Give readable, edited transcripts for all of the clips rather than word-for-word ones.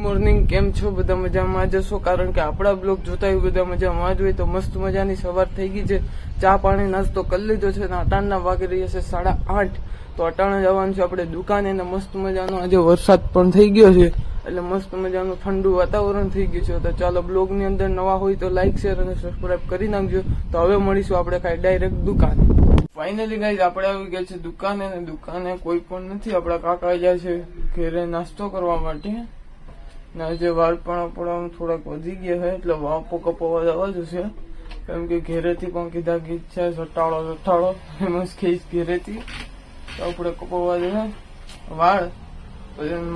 Morning, કેમ છો? બધા મજામાં જશો, કારણ કે આપણા બ્લોગ જોતા હોય બધા મજામાં જ હોય. તો મસ્ત મજાની સવાર થઈ ગઈ છે, ચા પાણી નાસ્તો કરી લીધો છે અને અટાણના વાગી રહ્યા છે 8:30. તો અટાણે જવાનું છે આપણે દુકાને ને મસ્ત મજાનો આજે વરસાદ પણ થઈ ગયો છે, એટલે મસ્ત મજાનું ઠંડુ વાતાવરણ થઈ ગયું છે. તો ચાલો, બ્લોગની અંદર નવા હોય તો લાઈક, શેર અને સબસ્ક્રાઈબ કરી નાખજો. તો હવે મળીશું આપણે કાંઈ ડાયરેક્ટ દુકાન. ફાઇનલી ગાઈઝ આપણે આવી ગયા છે દુકાને, ને દુકાને કોઈ પણ નથી. આપણા કાકા જાય છે ઘરે નાસ્તો કરવા માટે. ને આજે વાળ પણ આપણા થોડાક વધી ગયા છે, એટલે વાપો કપાવવા જવા જશે. કેમ કે ઘેરેથી પણ કીધા ગીત છે સટાળો ફેમસ ખેસ ઘેરેથી, તો આપણે કપાવવા જશે વાળ.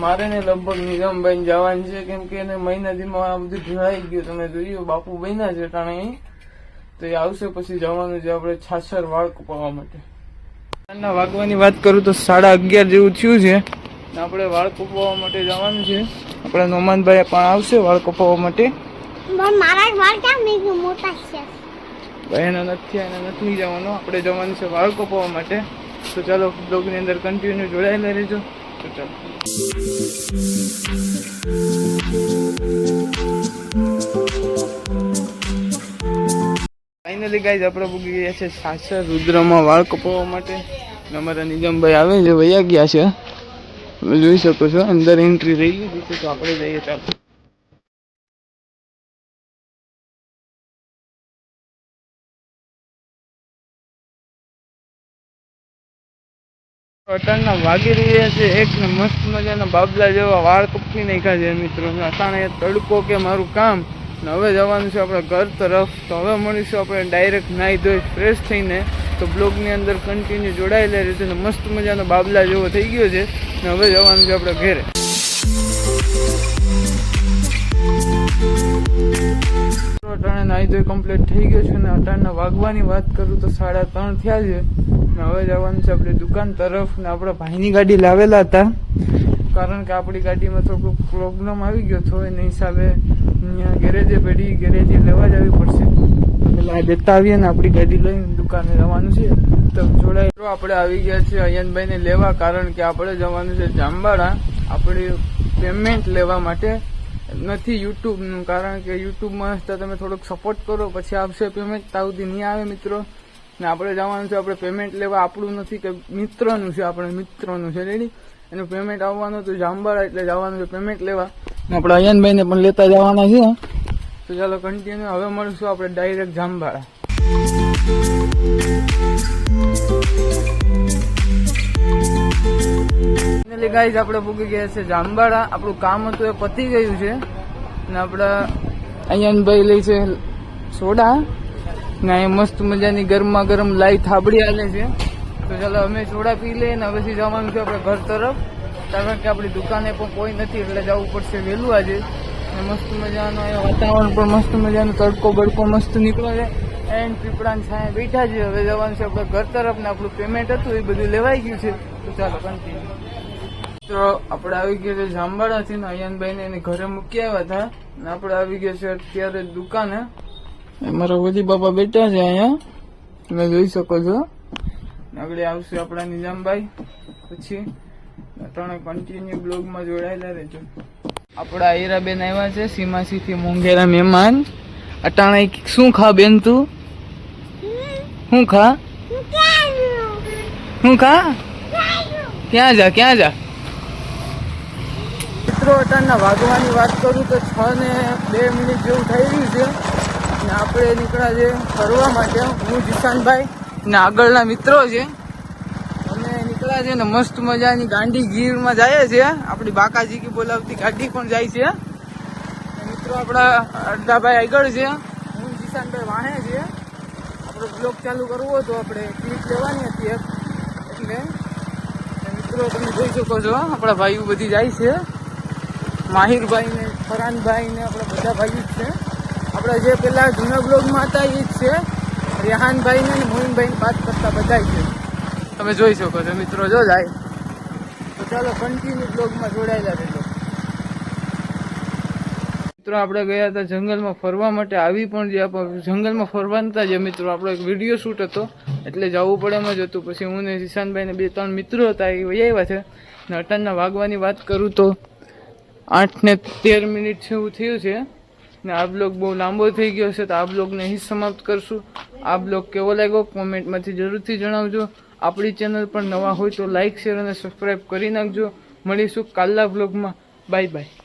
મારે ને લગભગ નિઝામભાઈ જવાનું છે, કેમ કે એને મહિનાથીમાં આ બધું ભેળાઈ ગયું. તમે જોયું બાપુ બન્યા છે ટાણે, તો એ આવશે પછી જવાનું છે આપણે છાછર વાળ કપાવવા માટે. વાગવાની વાત કરું તો 11:30 જેવું થયું છે, આપણે વાળ કપાવવા માટે જવાનું છે. આપણા નોમાનભાઈ પણ આવશે વાળ કપાવવા માટે. મારા વાળ કેમ નહીં મોટા છે? એના નથી જવાનું, આપણે જવાનું છે વાળ કપાવવા માટે. તો ચાલો, બ્લોગની અંદર કન્ટિન્યુ જોડાયેલા રહેજો. તો ચાલો, ફાઇનલી ગાઈઝ આપણે પૂગી ગયા છે સાસર રુદ્રમાં વાળ કપાવવા માટે. અમારા નિજામભાઈ આવે છે, વયા ગયા છે, તમે જોઈ શકો છો. અંદર એન્ટ્રી રહી ગઈ છે, તો આપણે જઈએ. ચાલો, અટાણના વાગી રહ્યા છે 1 ને મસ્ત મજાના બાબલા જેવા વાળ કપી નાખ્યા છે મિત્રો. અટાણે તડકો કે મારું કામ. હવે જવાનું છે આપણે ઘર તરફ. તો હવે મળીશું આપણે ડાયરેક્ટ નાહી ધોઈ ફ્રેશ થઈને. તો બ્લોગની અંદર કન્ટિન્યુ જોડાયેલા રહેશે. ને મસ્ત મજાનો બાબલા જેવો થઈ ગયો છે, ને હવે જવાનું છે આપણે ઘરે. અટાણે નાહી ધોઈ કમ્પ્લીટ થઈ ગયો છે, ને અટાણના વાગવાની વાત કરું તો 3:30 થયા છે. ને હવે જવાનું છે આપણે દુકાન તરફ. ને આપણા ભાઈની ગાડી લાવેલા હતા, કારણ કે આપણી ગાડીમાં થોડુંક પ્રોબ્લેમ આવી ગયો હતો. એના હિસાબે અહીંયા ગેરેજે પેઢી ગેરેજે લેવા જવી પડશે. પેલા દેતા આવીએ ને આપણી ગાડી લઈને દુકાને જવાનું છે. તો જોડાય આપણે આવી ગયા છે અયનભાઈને લેવા, કારણ કે આપણે જવાનું છે જાંબાળા આપણી પેમેન્ટ લેવા માટે. નથી યુટ્યુબનું, કારણ કે યુટ્યુબમાં તમે થોડોક સપોર્ટ કરો પછી આવશે પેમેન્ટ, ત્યાં સુધી નહીં આવે મિત્રો. ને આપણે જવાનું છે આપણે પેમેન્ટ લેવા. આપણું નથી કે મિત્રનું છે, આપણે મિત્રનું છે રેડી. એનું પેમેન્ટ આવવાનું હતું જાંબાળા, એટલે જવાનું છે પેમેન્ટ લેવા. ને આપણે અયનભાઈને પણ લેતા જવાના છે. તો ચાલો કન્ટિન્યુ, હવે મળશું આપણે ડાયરેક્ટ જાંબાળા. ફાઇનલી ગાઈઝ આપણે પૂગી ગયા છે જાંબાળા. આપણું કામ હતું એ પતી ગયું છે. ને આપણા અયનભાઈ લે છે સોડા, ને અહીંયા મસ્ત મજાની ગરમા ગરમ લાઈ થાબડી હાલે છે. તો ચાલો અમે સોડા પી લઈએ ને હવેથી જવાનું છે આપણે ઘર તરફ, કારણ કે આપણી દુકાને પણ કોઈ નથી, એટલે જવું પડશે વહેલું આજે. મસ્ત મજાનો વાતાવરણ પણ મસ્ત મજાનો, તડકો બડકો મસ્ત નીકળે છે, એન્ડ પીપળાની છાંયે બેઠા છે. હવે જવાનું છે આપણે ઘર તરફ, ને આપણું પેમેન્ટ હતું એ બધું લેવાઈ ગયું છે. તો ચાલો કન્ટિન્યુ. તો આપણે આવી ગયા છે જાંબાળાથી, ને અયનભાઈને એની ઘરે મૂકી આવ્યા હતા. ને આપણે આવી ગયા છે અત્યારે દુકાને. મારા વજી બાપા બેઠા છે અહીંયા, તમે જોઈ શકો છો. આગળ આવશે આપણા નિઝામભાઈ, પછી ત્રણે કન્ટિન્યુ બ્લોગમાં જોડાયેલા રહેજો. આપણા હીરાબેન આવ્યા છે સીમાસીથી, મોંઘેરા મહેમાન. અટાણે શું ખા બેન તું? શું ખા? શું ખા? ક્યાં જા? મિત્રો અટાણના વાગવાની વાત કરું તો 6:02 જેવું થઈ રહ્યું છે. ને આપણે નીકળ્યા છે ફરવા માટે, હું જીશાનભાઈ ને આગળના મિત્રો છે. અમે નીકળ્યા છે ને મસ્ત મજાની ગાંડી ગીરમાં જાય છે. આપણી બાકાજી કી બોલાવતી ગાડી પણ જાય છે. મિત્રો આપણા અડધાભાઈ આગળ છે, હું જીશાનભાઈ વાહે છે. આપણો બ્લોગ ચાલુ કરવો હતો, આપણે ક્લિપ લેવાની હતી એટલે. મિત્રો તમે જોઈ શકો છો આપણા ભાઈઓ બધી જાય છે. માહિરભાઈ ને ફરહાનભાઈ ને આપણા બધા ભાઈઓ જ છે. આપણા જે પેલા જૂના બ્લોગમાં હતા એ જ છે. રેહાનભાઈ ને મોહિનભાઈ ને વાત કરતા બધા છે, તમે જોઈ શકો છો મિત્રો. જો જાય તો ચાલો કન્ટિન્યુ બ્લોગમાં જોડાયેલા રહેજો. મિત્રો આપણે ગયા હતા જંગલમાં ફરવા માટે. આવી પણ જે જંગલમાં ફરવાના હતા જે મિત્રો, આપણો એક વિડીયો શૂટ હતો, એટલે જવું પડે એમ જ હતું. પછી હું ને જીશાનભાઈ ને 2-3 મિત્રો હતા, એ વહી આવ્યા છે. ને અટાણના વાગવાની વાત કરું તો 8:13 છે એવું થયું છે ને આ બ્લોગ બહુ લાંબો થઈ ગયો છે, તો આ બ્લોગને અહીં સમાપ્ત કરશું. આ બ્લોગ કેવો લાગ્યો કોમેન્ટમાંથી જરૂરથી જણાવજો. આપણી ચેનલ પર નવા હોય તો લાઇક, શેર અને સબસ્ક્રાઈબ કરી નાખજો. મળીશું કાલના બ્લોગમાં. Bye bye.